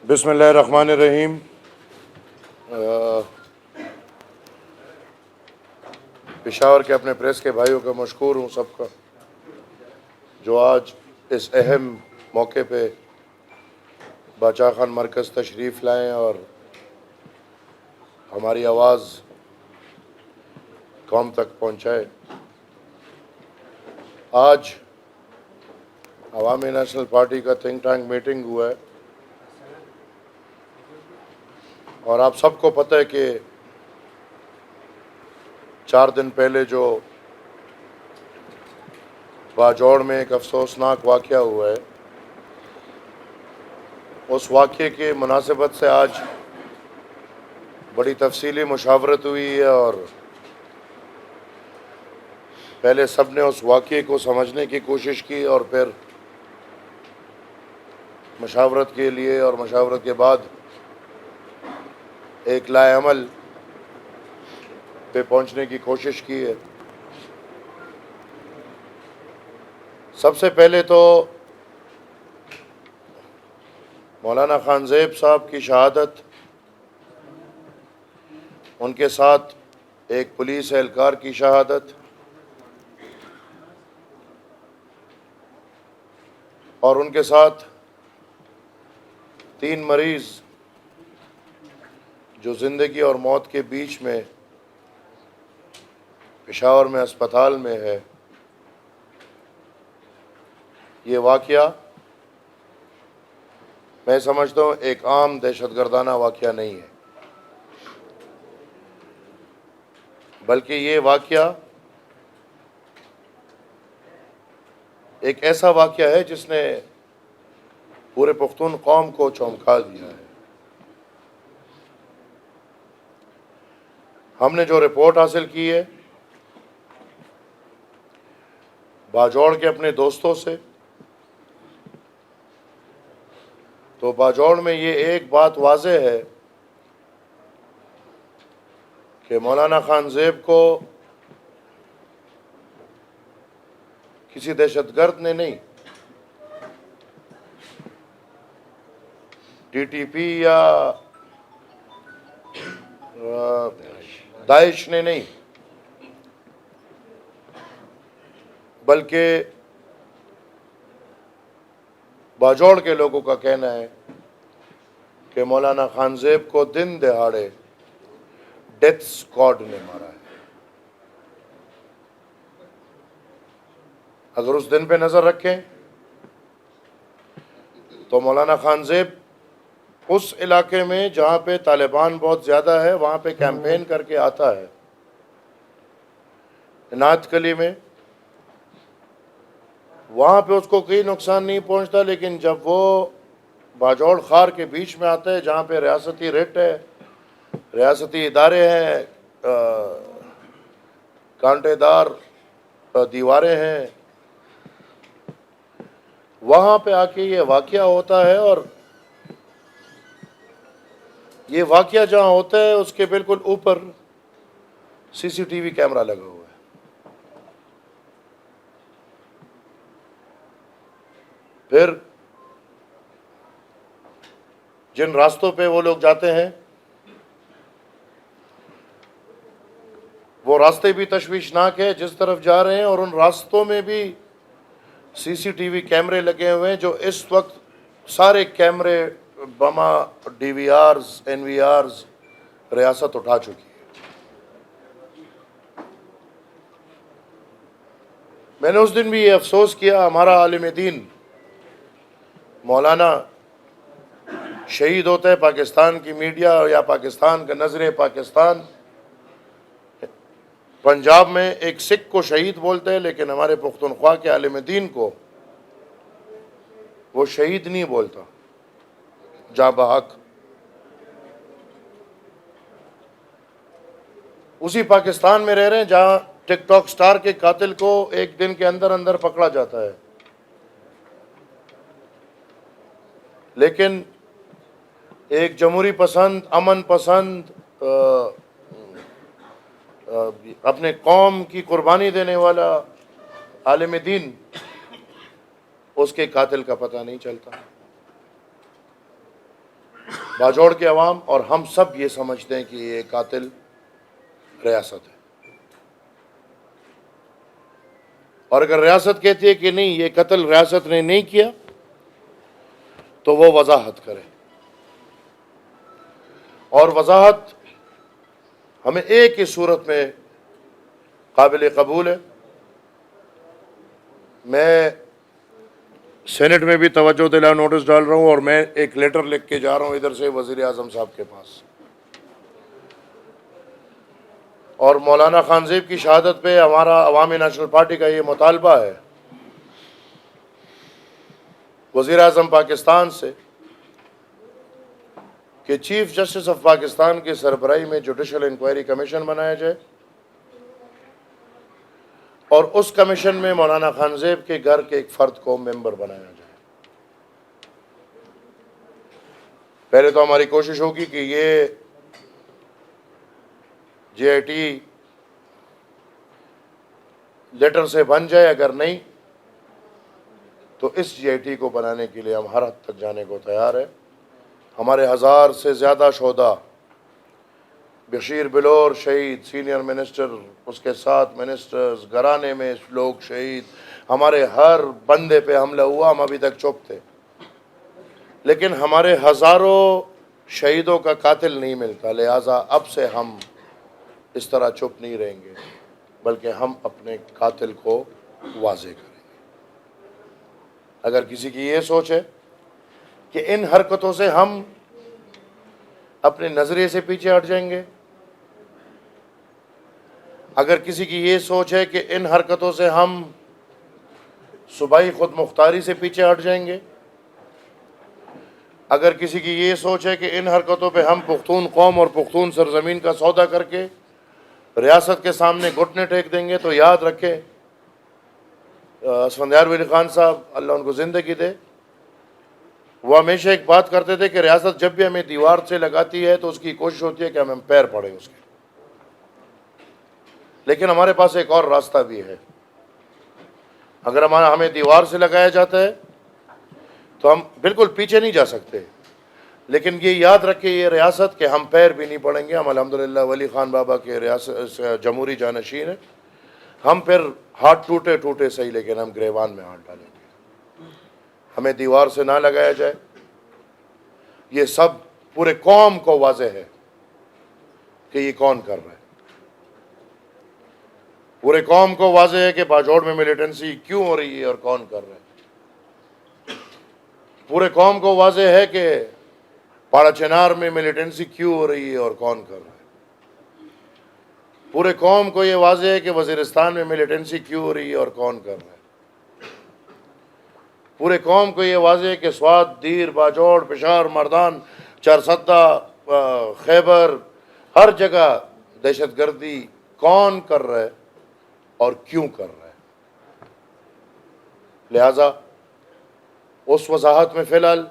بسم اللہ الرحمن الرحیم۔ پشاور کے اپنے پریس کے بھائیوں کا مشکور ہوں سب کا، جو آج اس اہم موقع پہ باچا خان مرکز تشریف لائیں اور ہماری آواز قوم تک پہنچائے۔ آج عوامی نیشنل پارٹی کا تھنک ٹینک میٹنگ ہوا ہے، اور آپ سب کو پتہ ہے کہ 4 دن پہلے جو باجوڑ میں ایک افسوسناک واقعہ ہوا ہے، اس واقعے کی مناسبت سے آج بڑی تفصیلی مشاورت ہوئی ہے، اور پہلے سب نے اس واقعے کو سمجھنے کی کوشش کی اور پھر مشاورت کے لیے اور مشاورت کے بعد ایک لائے عمل پہ پہنچنے کی کوشش کی ہے۔ سب سے پہلے تو مولانا خان زیب صاحب کی شہادت، ان کے ساتھ ایک پولیس اہلکار کی شہادت اور ان کے ساتھ 3 مریض جو زندگی اور موت کے بیچ میں پشاور میں اسپتال میں ہے، یہ واقعہ میں سمجھتا ہوں ایک عام دہشت گردانہ واقعہ نہیں ہے، بلکہ یہ واقعہ ایک ایسا واقعہ ہے جس نے پورے پختون قوم کو چونکا دیا ہے۔ ہم نے جو رپورٹ حاصل کی ہے باجوڑ کے اپنے دوستوں سے، تو باجوڑ میں یہ ایک بات واضح ہے کہ مولانا خان زیب کو کسی دہشت گرد نے نہیں، ٹی ٹی پی یا داعش نے نہیں، بلکہ باجوڑ کے لوگوں کا کہنا ہے کہ مولانا خان زیب کو دن دہاڑے ڈیتھ اسکواڈ نے مارا ہے۔ اگر اس دن پہ نظر رکھیں تو مولانا خان زیب اس علاقے میں جہاں پہ طالبان بہت زیادہ ہے وہاں پہ کیمپین کر کے آتا ہے، عنایت کلی میں، وہاں پہ اس کو کوئی نقصان نہیں پہنچتا، لیکن جب وہ باجوڑ خار کے بیچ میں آتا ہے جہاں پہ ریاستی ریٹ ہے، ریاستی ادارے ہیں، کانٹے دار دیواریں ہیں، وہاں پہ آ کے یہ واقعہ ہوتا ہے، اور یہ واقعہ جہاں ہوتا ہے اس کے بالکل اوپر سی سی ٹی وی کیمرہ لگا ہوا ہے۔ پھر جن راستوں پہ وہ لوگ جاتے ہیں وہ راستے بھی تشویشناک ہے جس طرف جا رہے ہیں، اور ان راستوں میں بھی سی سی ٹی وی کیمرے لگے ہوئے ہیں، جو اس وقت سارے کیمرے، بما ڈی وی آرز، این وی آرز ریاست اٹھا چکی ہے۔ میں نے اس دن بھی یہ افسوس کیا، ہمارا عالم دین مولانا شہید ہوتا ہے، پاکستان کی میڈیا یا پاکستان کا نظر پاکستان پنجاب میں ایک سکھ کو شہید بولتے ہیں، لیکن ہمارے پختونخوا کے عالم دین کو وہ شہید نہیں بولتا، جاں بحق۔ اسی پاکستان میں رہ رہے ہیں جہاں ٹک ٹاک سٹار کے قاتل کو ایک دن کے اندر اندر پکڑا جاتا ہے، لیکن ایک جمہوری پسند، امن پسند، اپنے قوم کی قربانی دینے والا عالم دین، اس کے قاتل کا پتہ نہیں چلتا۔ باجوڑ کے عوام اور ہم سب یہ سمجھتے ہیں کہ یہ قاتل ریاست ہے، اور اگر ریاست کہتی ہے کہ نہیں یہ قتل ریاست نے نہیں کیا تو وہ وضاحت کرے، اور وضاحت ہمیں ایک ہی صورت میں قابل قبول ہے۔ میں سینٹ میں بھی توجہ دلا نوٹس ڈال رہا ہوں، اور میں ایک لیٹر لکھ کے جا رہا ہوں ادھر سے وزیر اعظم صاحب کے پاس، اور مولانا خانزیب کی شہادت پہ ہمارا عوامی نیشنل پارٹی کا یہ مطالبہ ہے وزیر اعظم پاکستان سے کہ چیف جسٹس آف پاکستان کی سربراہی میں جوڈیشل انکوائری کمیشن بنایا جائے، اور اس کمیشن میں مولانا خانزیب کے گھر کے ایک فرد کو ممبر بنایا جائے۔ پہلے تو ہماری کوشش ہوگی کہ یہ جے آئی ٹی لیٹر سے بن جائے، اگر نہیں تو اس جے آئی ٹی کو بنانے کے لیے ہم ہر حد تک جانے کو تیار ہیں۔ ہمارے 1000 سے زیادہ شہداء، بشیر بلور شہید، سینئر منسٹر، اس کے ساتھ منسٹرز، گھرانے میں لوگ شہید، ہمارے ہر بندے پہ حملہ ہوا، ہم ابھی تک چپ تھے، لیکن ہمارے ہزاروں شہیدوں کا قاتل نہیں ملتا، لہٰذا اب سے ہم اس طرح چپ نہیں رہیں گے، بلکہ ہم اپنے قاتل کو واضح کریں گے۔ اگر کسی کی یہ سوچ ہے کہ ان حرکتوں سے ہم اپنے نظریے سے پیچھے ہٹ جائیں گے، اگر کسی کی یہ سوچ ہے کہ ان حرکتوں سے ہم صوبائی خود مختاری سے پیچھے ہٹ جائیں گے، اگر کسی کی یہ سوچ ہے کہ ان حرکتوں پہ ہم پختون قوم اور پختون سرزمین کا سودا کر کے ریاست کے سامنے گھٹنے ٹیک دیں گے، تو یاد رکھیں اسفندیار ولی خان صاحب اللہ ان کو زندگی دے، وہ ہمیشہ ایک بات کرتے تھے کہ ریاست جب بھی ہمیں دیوار سے لگاتی ہے تو اس کی کوشش ہوتی ہے کہ ہمیں پیر پڑے اس کے، لیکن ہمارے پاس ایک اور راستہ بھی ہے۔ اگر ہمیں دیوار سے لگایا جاتا ہے تو ہم بالکل پیچھے نہیں جا سکتے، لیکن یہ یاد رکھے یہ ریاست کہ ہم پیر بھی نہیں پڑیں گے، ہم الحمدللہ ولی خان بابا کے ریاست جمہوری جانشین ہیں، ہم پھر ہاتھ ٹوٹے ٹوٹے صحیح لیکن ہم گریوان میں ہاتھ ڈالیں گے، ہمیں دیوار سے نہ لگایا جائے۔ یہ سب پورے قوم کو واضح ہے کہ یہ کون کر رہا ہے، پورے قوم کو واضح ہے کہ باجوڑ میں ملیٹنسی کیوں ہو رہی ہے اور کون کر رہا ہے، پورے قوم کو واضح ہے کہ پاڑا چنار میں ملیٹنسی کیوں ہو رہی ہے اور کون کر رہا ہے، پورے قوم کو یہ واضح ہے کہ وزیرستان میں ملیٹنسی کیوں ہو رہی ہے اور کون کر رہا ہے، پورے قوم کو یہ واضح ہے کہ سوات، دیر، باجوڑ، پشاور، مردان، چارسدہ، خیبر، ہر جگہ دہشت گردی کون کر رہا ہے اور کیوں کر رہا ہے۔ لہذا اس وضاحت میں فی الحال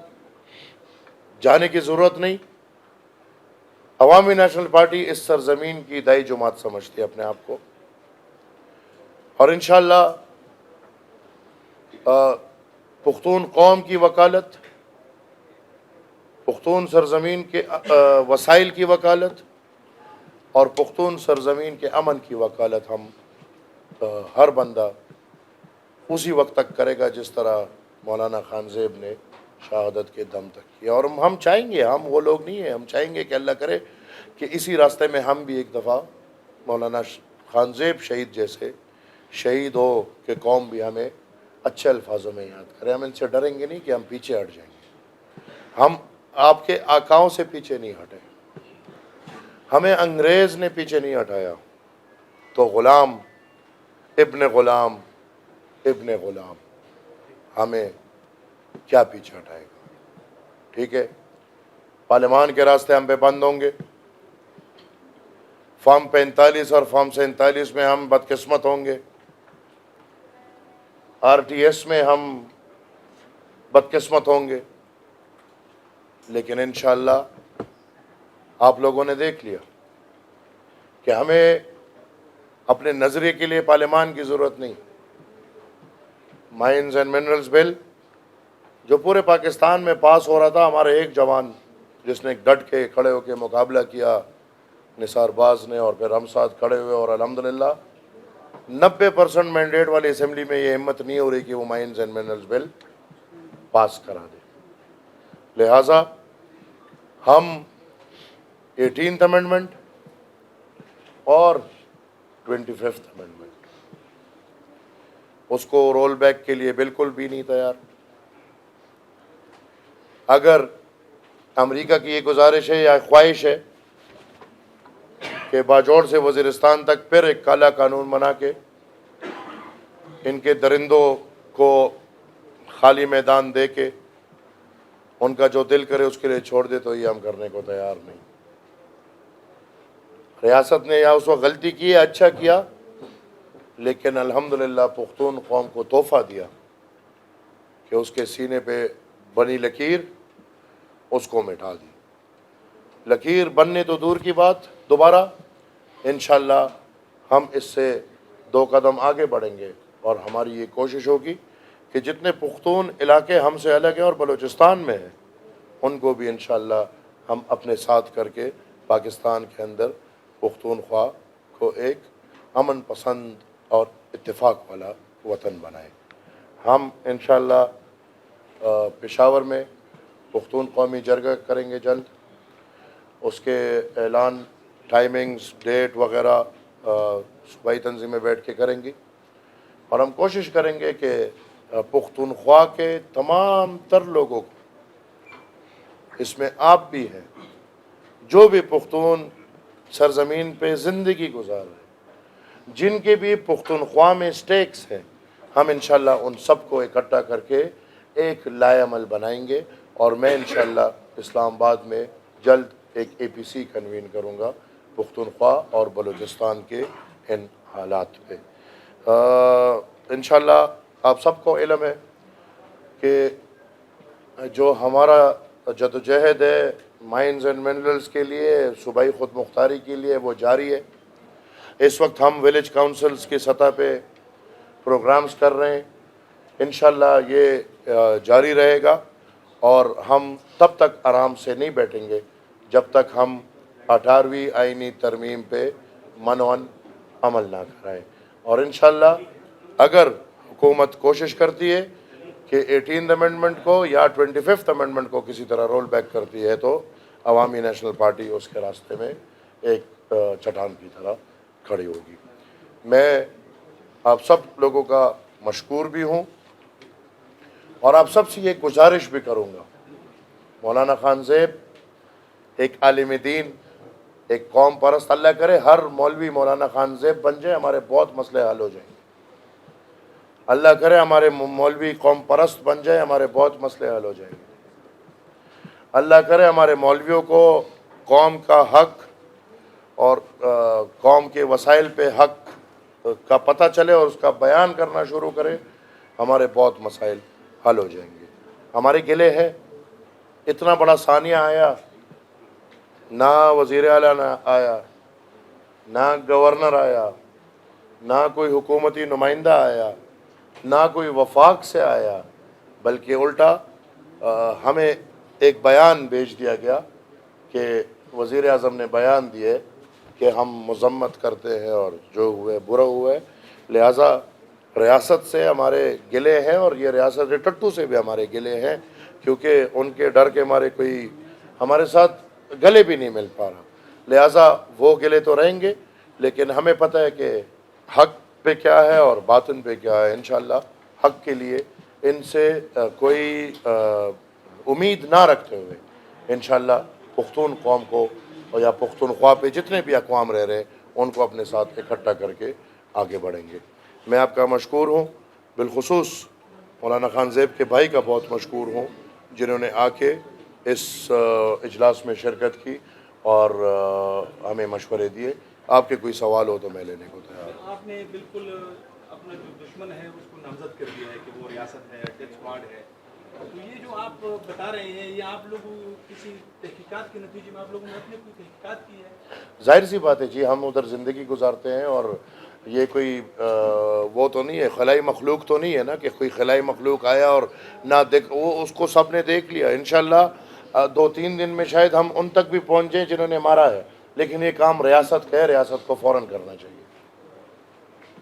جانے کی ضرورت نہیں۔ عوامی نیشنل پارٹی اس سرزمین کی دائی جماعت سمجھتی ہے اپنے آپ کو، اور انشاءاللہ پختون قوم کی وکالت، پختون سرزمین کے وسائل کی وکالت اور پختون سرزمین کے امن کی وکالت ہم ہر بندہ اسی وقت تک کرے گا جس طرح مولانا خانزیب نے شہادت کے دم تک کیا، اور ہم چاہیں گے، ہم وہ لوگ نہیں ہیں، ہم چاہیں گے کہ اللہ کرے کہ اسی راستے میں ہم بھی ایک دفعہ مولانا خانزیب شہید جیسے شہید ہو کہ قوم بھی ہمیں اچھے الفاظوں میں یاد کرے۔ ہم ان سے ڈریں گے نہیں کہ ہم پیچھے ہٹ جائیں گے، ہم آپ کے آقاؤں سے پیچھے نہیں ہٹے، ہمیں انگریز نے پیچھے نہیں ہٹایا، تو غلام ابن غلام ابن غلام ہمیں کیا پیچھے ہٹائے گا؟ ٹھیک ہے، پارلیمان کے راستے ہم پہ بند ہوں گے، فارم 45 اور فارم 47 میں ہم بدقسمت ہوں گے، RTS میں ہم بدقسمت ہوں گے، لیکن انشاءاللہ آپ لوگوں نے دیکھ لیا کہ ہمیں اپنے نظریے کے لیے پارلیمان کی ضرورت نہیں۔ مائنز اینڈ منرلز بل جو پورے پاکستان میں پاس ہو رہا تھا، ہمارے ایک جوان جس نے ڈٹ کے کھڑے ہو کے مقابلہ کیا نثار باز نے، اور پھر ہم ساتھ کھڑے ہوئے، اور الحمدللہ 90% مینڈیٹ والی اسمبلی میں یہ ہمت نہیں ہو رہی کہ وہ مائنز اینڈ منرلز بل پاس کرا دے۔ لہٰذا ہم 18th امینڈمنٹ اور 25th امینڈمنٹ اس کو رول بیک کے لیے بالکل بھی نہیں تیار۔ اگر امریکہ کی یہ گزارش ہے یا خواہش ہے کہ باجوڑ سے وزیرستان تک پھر ایک کالا قانون بنا کے ان کے درندوں کو خالی میدان دے کے ان کا جو دل کرے اس کے لیے چھوڑ دے، تو یہ ہم کرنے کو تیار نہیں۔ ریاست نے یا اس وقت غلطی کی ہے، اچھا کیا، لیکن الحمدللہ پختون قوم کو تحفہ دیا کہ اس کے سینے پہ بنی لکیر اس کو مٹا دی۔ لکیر بننے تو دور کی بات، دوبارہ انشاءاللہ ہم اس سے 2 قدم آگے بڑھیں گے، اور ہماری یہ کوشش ہوگی کہ جتنے پختون علاقے ہم سے الگ ہیں اور بلوچستان میں ہیں ان کو بھی انشاءاللہ ہم اپنے ساتھ کر کے پاکستان کے اندر پختونخوا کو ایک امن پسند اور اتفاق والا وطن بنائیں۔ ہم انشاءاللہ پشاور میں پختون قومی جرگہ کریں گے جلد، اس کے اعلان ٹائمنگز ڈیٹ وغیرہ صوبائی تنظیمیں بیٹھ کے کریں گی، اور ہم کوشش کریں گے کہ پختونخوا کے تمام تر لوگوں کو، اس میں آپ بھی ہیں، جو بھی پختون سرزمین پہ زندگی گزار رہے ہیں، جن کے بھی پختونخوا میں سٹیکس ہیں، ہم انشاءاللہ ان سب کو اکٹھا کر کے ایک لائے عمل بنائیں گے، اور میں انشاءاللہ اسلام آباد میں جلد ایک APC کنوین کروں گا پختونخوا اور بلوچستان کے ان حالات پہ۔ انشاءاللہ آپ سب کو علم ہے کہ جو ہمارا جدوجہد ہے مائنز اینڈ منرلز کے لیے، صوبائی خود مختاری کے لیے، وہ جاری ہے۔ اس وقت ہم ولیج کاؤنسلز کی سطح پہ پروگرامز کر رہے ہیں، انشاءاللہ یہ جاری رہے گا، اور ہم تب تک آرام سے نہیں بیٹھیں گے جب تک ہم 18ویں آئینی ترمیم پہ منون عمل نہ کرائیں۔ اور انشاءاللہ اگر حکومت کوشش کرتی ہے کہ 18th امینڈمنٹ کو یا 25th امینڈمنٹ کو کسی طرح رول بیک کرتی ہے، تو عوامی نیشنل پارٹی اس کے راستے میں ایک چٹان کی طرح کھڑی ہوگی۔ میں آپ سب لوگوں کا مشکور بھی ہوں، اور آپ سب سے یہ گزارش بھی کروں گا، مولانا خان زیب ایک عالم دین، ایک قوم پرست، اللہ کرے ہر مولوی مولانا خان زیب بن جائے، ہمارے بہت مسئلے حل ہو جائیں گے۔ اللہ کرے ہمارے مولوی قوم پرست بن جائے، ہمارے بہت مسئلے حل ہو جائیں گے۔ اللہ کرے ہمارے مولویوں کو قوم کا حق اور قوم کے وسائل پہ حق کا پتہ چلے اور اس کا بیان کرنا شروع کرے، ہمارے بہت مسائل حل ہو جائیں گے۔ ہمارے گلے ہے، اتنا بڑا ثانیہ آیا، نہ وزیر اعلیٰ نہ آیا، نہ گورنر آیا، نہ کوئی حکومتی نمائندہ آیا، نہ کوئی وفاق سے آیا، بلکہ الٹا ہمیں ایک بیان بھیج دیا گیا کہ وزیر اعظم نے بیان دیے کہ ہم مذمت کرتے ہیں اور جو ہوئے برا ہوا ہے، لہٰذا ریاست سے ہمارے گلے ہیں، اور یہ ریاست ٹٹو سے بھی ہمارے گلے ہیں، کیونکہ ان کے ڈر کے مارے کوئی ہمارے ساتھ گلے بھی نہیں مل پا رہا۔ لہٰذا وہ گلے تو رہیں گے، لیکن ہمیں پتہ ہے کہ حق پہ کیا ہے اور باطن پہ کیا ہے۔ انشاءاللہ حق کے لیے ان سے کوئی امید نہ رکھتے ہوئے انشاءاللہ پختون قوم کو یا پختونخوا پہ جتنے بھی اقوام رہ رہے ہیں ان کو اپنے ساتھ اکٹھا کر کے آگے بڑھیں گے۔ میں آپ کا مشکور ہوں، بالخصوص مولانا خان زیب کے بھائی کا بہت مشکور ہوں، جنہوں نے آ کے اس اجلاس میں شرکت کی اور ہمیں مشورے دیے۔ آپ کے کوئی سوال ہو تو میں لینے کو تیار ہوں۔ آپ نے بالکل اپنا جو دشمن ہے اس کو نامزد کر دیا ہے کہ وہ ریاست ہے، ڈیتھ اسکواڈ ہے، تو یہ جو آپ بتا رہے ہیں یہ آپ لوگ کسی تحقیقات کے نتیجے میں آپ لوگوں نے اپنے کوئی تحقیقات کی ہے؟ ظاہر سی بات ہے جی، ہم ادھر زندگی گزارتے ہیں، اور یہ کوئی وہ تو نہیں ہے، خلائی مخلوق تو نہیں ہے نا کہ کوئی خلائی مخلوق آیا اور نہ دیکھ، وہ اس کو سب نے دیکھ لیا۔ انشاءاللہ دو تین دن میں شاید ہم ان تک بھی پہنچ جائیں جنہوں نے مارا ہے، لیکن یہ کام ریاست کا ہے، ریاست کو فوراً کرنا چاہیے۔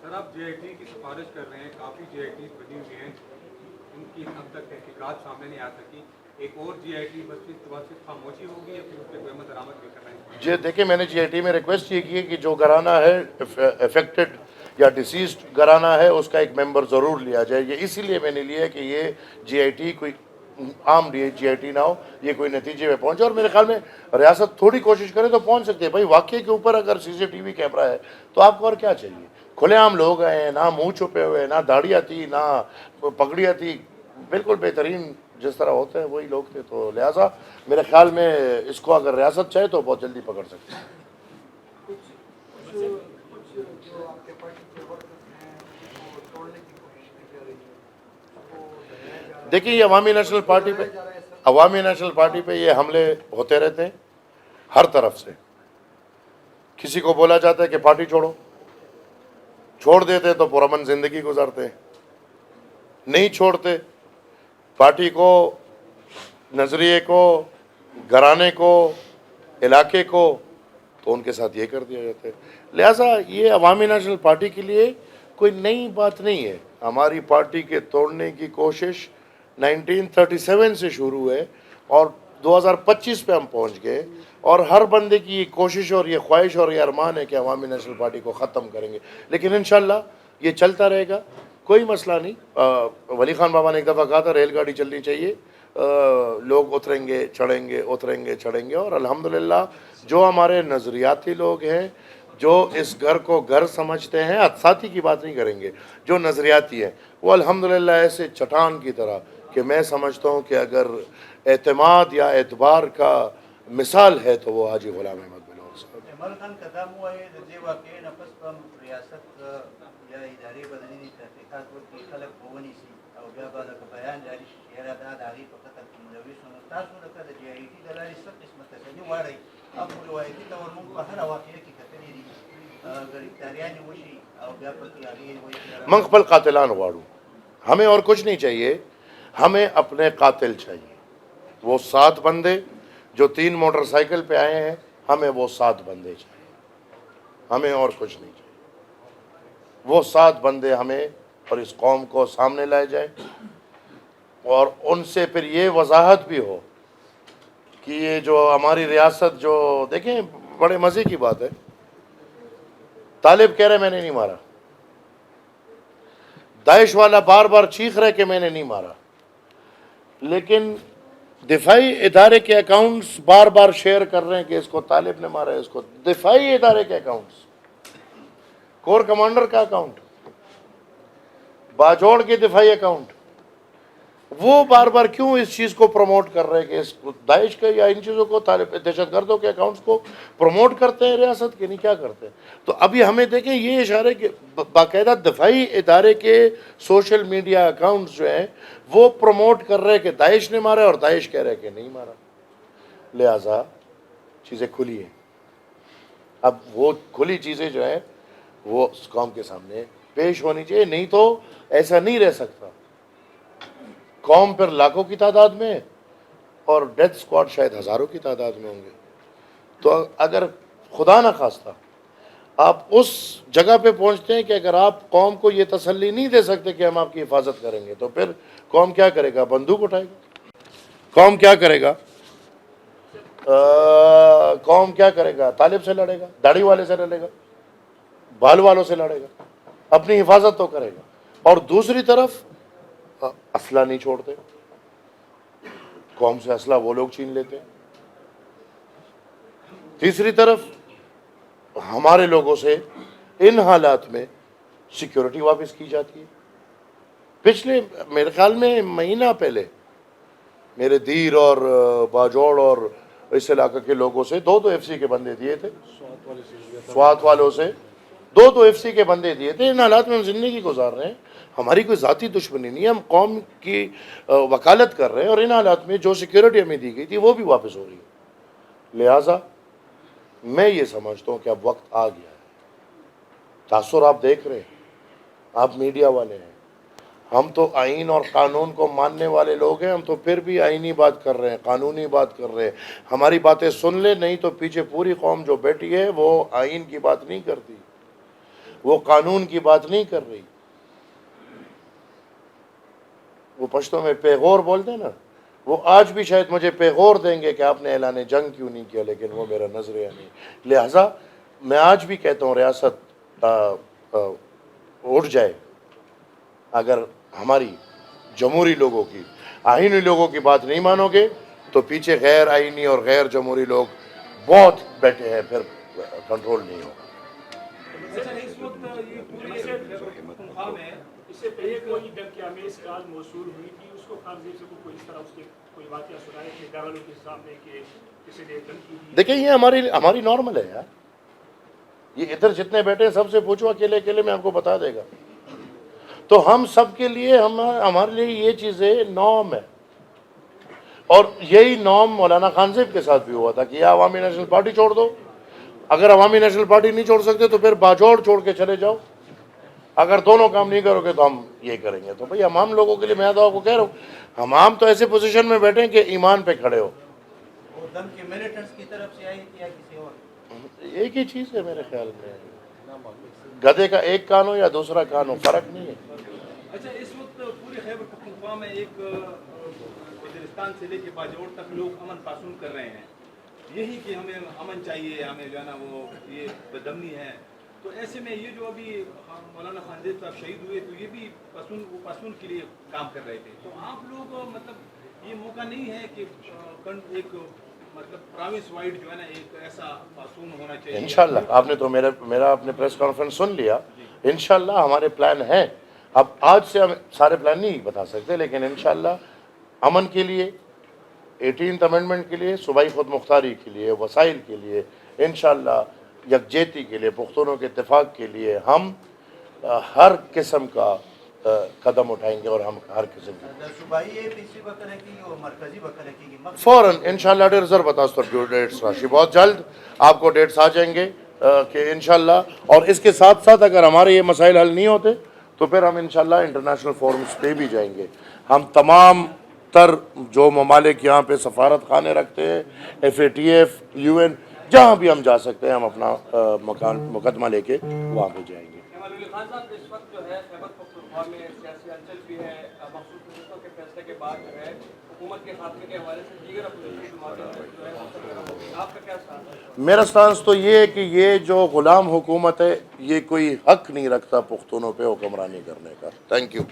سر آپ جے آئی ٹی کی سفارش کر رہے ہیں، کافی جے آئی ٹی بنی ہوئی ہیں، ان کی اب تک تحقیقات سامنے نہیں آ سکی، ایک اور جے آئی ٹی بس صرف خاموشی ہوگی یا پھر اس پہ قیمت درآمد بھی کر رہے ہیں؟ جی دیکھیں، میں نے جی آئی ٹی میں ریکویسٹ یہ کی ہے کہ جو گھرانہ ہے افیکٹڈ یا ڈیسیزڈ گھرانہ ہے، اس کا ایک ممبر ضرور لیا جائے۔ یہ اسی لیے میں نے لیا ہے کہ یہ جی آئی ٹی کوئی عام جی آئی ٹی نہ ہو، یہ کوئی نتیجے میں پہنچے، اور میرے خیال میں ریاست تھوڑی کوشش کرے تو پہنچ سکتے ہیں۔ بھائی واقعے کے اوپر اگر سی سی ٹی وی کیمرہ ہے تو آپ کو اور کیا چاہیے؟ کھلے عام لوگ ہیں، نہ منہ چھپے ہوئے، نہ داڑیاں تھی، نہ پگڑیاں تھی، بالکل بہترین جس طرح ہوتے ہیں وہی لوگ تھے، تو لہٰذا میرے خیال میں اس کو اگر ریاست چاہے تو بہت جلدی پکڑ سکتے ہیں۔ جو آپ کے پارٹی کے ورکر ہیں وہ توڑنے کی کوشش کی جا رہی ہے، وہ دہرایا جا رہا ہے۔ دیکھیے، یہ عوامی نیشنل پارٹی پہ یہ حملے ہوتے رہتے ہیں ہر طرف سے۔ کسی کو بولا جاتا ہے کہ پارٹی چھوڑ دیتے تو پرامن زندگی گزارتے ہیں، نہیں چھوڑتے، پارٹی کو، نظریے کو، گھرانے کو، علاقے کو، تو ان کے ساتھ یہ کر دیا جاتا ہے۔ لہٰذا یہ عوامی نیشنل پارٹی کے لیے کوئی نئی بات نہیں ہے۔ ہماری پارٹی کے توڑنے کی کوشش 1937 سے شروع ہے اور 2025 پہ ہم پہنچ گئے، اور ہر بندے کی یہ کوشش اور یہ خواہش اور یہ ارمان ہے کہ عوامی نیشنل پارٹی کو ختم کریں گے، لیکن انشاءاللہ یہ چلتا رہے گا، کوئی مسئلہ نہیں۔ ولی خان بابا نے ایک دفعہ کہا تھا ریل گاڑی چلنی چاہیے، لوگ اتریں گے چڑھیں گے، اتریں گے چڑھیں گے، اور الحمدللہ جو ہمارے نظریاتی لوگ ہیں، جو اس گھر کو گھر سمجھتے ہیں، ساتھی کی بات نہیں کریں گے، جو نظریاتی ہیں، وہ الحمدللہ ایسے چٹان کی طرح کہ میں سمجھتا ہوں کہ اگر اعتماد یا اعتبار کا مثال ہے تو وہ حاجی غلام احمد بلور صاحب۔ عمل خان قدم ہوئے د دې واقعې نه پس په ریاست یا ادارې بدني تحقیقات وکړي، خلک به ونیسي او بیا به لکه بیان جاري شي چې یاره دا د هغې په قتل کې ملوث وو. نو تاسو لکه د جې آی ټي د لارې څه قسمه تسلي غواړئ؟ او روایتي طور موږ په هره واقعه کې کتلي دي ګرفتاریانې وشي او بیا پکې هغې وایي من خپل قاتلان غواړو، ہمیں اور کچھ نہیں چاہیے، ہمیں اپنے قاتل چاہیے، وہ 7 بندے جو 3 موٹر سائیکل پہ آئے ہیں، ہمیں وہ 7 بندے چاہیے، ہمیں اور کچھ نہیں چاہیے۔ وہ 7 بندے ہمیں اور اس قوم کو سامنے لائے جائیں، اور ان سے پھر یہ وضاحت بھی ہو کہ یہ جو ہماری ریاست، جو دیکھیں بڑے مزے کی بات ہے، طالب کہہ رہے میں نے نہیں مارا، داعش والا بار بار چیخ رہے کہ میں نے نہیں مارا، لیکن دفاعی ادارے کے اکاؤنٹس بار بار شیئر کر رہے ہیں کہ اس کو طالب نے مارا ہے، اس کو، دفاعی ادارے کے اکاؤنٹس، کور کمانڈر کا اکاؤنٹ، باجوڑ کے دفاعی اکاؤنٹ، وہ بار بار کیوں اس چیز کو پروموٹ کر رہے ہیں کہ اس داعش کے یا ان چیزوں کو، طالب دہشت گردوں کے اکاؤنٹس کو پروموٹ کرتے ہیں ریاست کے، نہیں کیا کرتے ہیں؟ تو ابھی ہمیں دیکھیں یہ اشارے کہ باقاعدہ دفاعی ادارے کے سوشل میڈیا اکاؤنٹس جو ہیں وہ پروموٹ کر رہے ہیں کہ داعش نے مارا، اور داعش کہہ رہے کہ نہیں مارا۔ لہٰذا چیزیں کھلی ہیں، اب وہ کھلی چیزیں جو ہیں وہ اس قوم کے سامنے پیش ہونی چاہیے، نہیں تو ایسا نہیں رہ سکتا۔ قوم پر لاکھوں کی تعداد میں اور ڈیتھ سکواڈ شاید ہزاروں کی تعداد میں ہوں گے، تو اگر خدا نہ خواستہ آپ اس جگہ پہ پہنچتے ہیں کہ اگر آپ قوم کو یہ تسلی نہیں دے سکتے کہ ہم آپ کی حفاظت کریں گے، تو پھر قوم کیا کرے گا؟ بندوق اٹھائے گا۔ قوم کیا کرے گا؟ قوم کیا کرے گا؟ طالب سے لڑے گا، داڑھی والے سے لڑے گا، بال والوں سے لڑے گا، اپنی حفاظت تو کرے گا۔ اور دوسری طرف اسلحہ نہیں چھوڑتے، قوم سے اسلحہ وہ لوگ چھین لیتے ہیں۔ تیسری طرف ہمارے لوگوں سے ان حالات میں سیکیورٹی واپس کی جاتی ہے۔ پچھلے میرے خیال میں مہینہ پہلے میرے دیر اور باجوڑ اور اس علاقے کے لوگوں سے 2 ایف سی کے بندے دیے تھے، سوات والوں سے 2 ایف سی کے بندے دیے تھے۔ ان حالات میں ہم زندگی گزار رہے ہیں، ہماری کوئی ذاتی دشمنی نہیں ہے، ہم قوم کی وکالت کر رہے ہیں، اور ان حالات میں جو سیکیورٹی ہمیں دی گئی تھی وہ بھی واپس ہو رہی ہے۔ لہٰذا میں یہ سمجھتا ہوں کہ اب وقت آ گیا ہے۔ تاثر آپ دیکھ رہے ہیں، آپ میڈیا والے ہیں، ہم تو آئین اور قانون کو ماننے والے لوگ ہیں, ہم تو پھر بھی آئینی بات کر رہے ہیں, قانونی بات کر رہے ہیں. ہماری باتیں سن لے, نہیں تو پیچھے پوری قوم جو بیٹھی ہے وہ آئین کی بات نہیں کرتی, وہ قانون کی بات نہیں کر رہی. وہ پشتوں میں پیغور بولتے ہیں نا, وہ آج بھی شاید مجھے پیغور دیں گے کہ آپ نے اعلان جنگ کیوں نہیں کیا, لیکن وہ میرا نظریہ نہیں. لہٰذا میں آج بھی کہتا ہوں ریاست اٹھ جائے. اگر ہماری جمہوری لوگوں کی, آئینی لوگوں کی بات نہیں مانو گے تو پیچھے غیر آئینی اور غیر جمہوری لوگ بہت بیٹھے ہیں, پھر کنٹرول نہیں ہوگا. اچھا, اس وقت یہ پورے خیبر پختونخوا میں اس سے پہلے کوئی جنگ کی ہمیں اس کال موصول ہوئی تھی, اس کو خان زیب سے کوئی اس طرح اس کے کوئی واقعہ سنائے کہ گھر والوں کے سامنے کہ کسی نے جنگ کی تھی؟ دیکھیں یہ ہماری نارمل ہے یار. یہ ادھر جتنے بیٹھے ہیں سب سے پوچھو, اکیلے اکیلے میں آپ کو بتا دے گا. تو ہم سب کے لیے, ہمارے لیے یہ چیزیں نارم ہے. اور یہی نارم مولانا خان صاحب کے ساتھ بھی ہوا تھا کہ یا عوامی نیشنل پارٹی چھوڑ دو, اگر عوامی نیشنل پارٹی نہیں چھوڑ سکتے تو پھر باجوڑ چھوڑ کے چلے جاؤ, اگر دونوں کام نہیں کرو گے تو ہم یہ کریں گے. تو بھئی ہم لوگوں کے لیے میں تو آپ کو کہہ رہا ہوں, ہم تو ایسے پوزیشن میں بیٹھے ہیں کہ ایمان پہ کھڑے ہو. وہ دم کے ملیٹنٹس کی طرف سے آئی تھی یا کسی اور؟ ایک ہی چیز ہے میرے خیال میں, گدھے کا ایک کان ہو یا دوسرا کان ہو, فرق نہیں ہے. اچھا, اس وقت پورے خیبر پختونخوا میں ایک وزیرستان سے لے کے باجوڑ تک لوگ امن پاسون کر رہے ہیں, یہی کہ ہمیں امن چاہیے, ہمیں جو ہے نا وہ یہ بدامنی ہے. تو ایسے میں یہ جو ابھی مولانا خان زیب صاحب شہید ہوئے تو یہ بھی پاسون کے لیے کام کر رہے تھے. تو آپ لوگ مطلب یہ موقع نہیں ہے کہ ایک مطلب پروونس وائڈ جو ہے نا ایک ایسا پاسون ہونا چاہیے؟ انشاءاللہ آپ نے تو میرا اپنے پریس کانفرنس سن لیا. انشاءاللہ ہمارے پلان ہیں. اب آج سے ہم سارے پلان نہیں بتا سکتے, لیکن انشاءاللہ امن کے لیے, 18th امینڈمنٹ کے لیے, صوبائی خود مختاری کے لیے, وسائل کے لیے, انشاءاللہ یکجہتی کے لیے, پختونوں کے اتفاق کے لیے ہم ہر قسم کا قدم اٹھائیں گے. اور ہم ہر قسم کا صوبائی پی بکر کی اور مرکزی بکر کی فوراً انشاءاللہ ڈیرزر بتا ڈیٹس راشی بہت جلد آپ کو ڈیٹس آ جائیں گے کہ انشاءاللہ. اور اس کے ساتھ ساتھ اگر ہمارے یہ مسائل حل نہیں ہوتے تو پھر ہم انشاءاللہ انٹرنیشنل فورمز پہ بھی جائیں گے. ہم تمام تر جو ممالک یہاں پہ سفارت خانے رکھتے ہیں, FATF, UN, جہاں بھی ہم جا سکتے ہیں, ہم اپنا مقدمہ لے کے وہاں پہ جائیں گے. خان صاحب, اس وقت جو ہے خیبر پختونخوا میں سیاسی ہلچل بھی ہے. مخصوص نشستوں کے فیصلے کے بعد جو ہے حکومت کے خاتمے کے حوالے سے دیگر اپوزیشن جماعتیں جو ہے گرم ہو گئی. آپ کا کیا ساتھ ہے؟ میرا سٹانس تو یہ ہے کہ یہ جو غلام حکومت ہے یہ کوئی حق نہیں رکھتا پختونوں پہ حکمرانی کرنے کا. Thank you.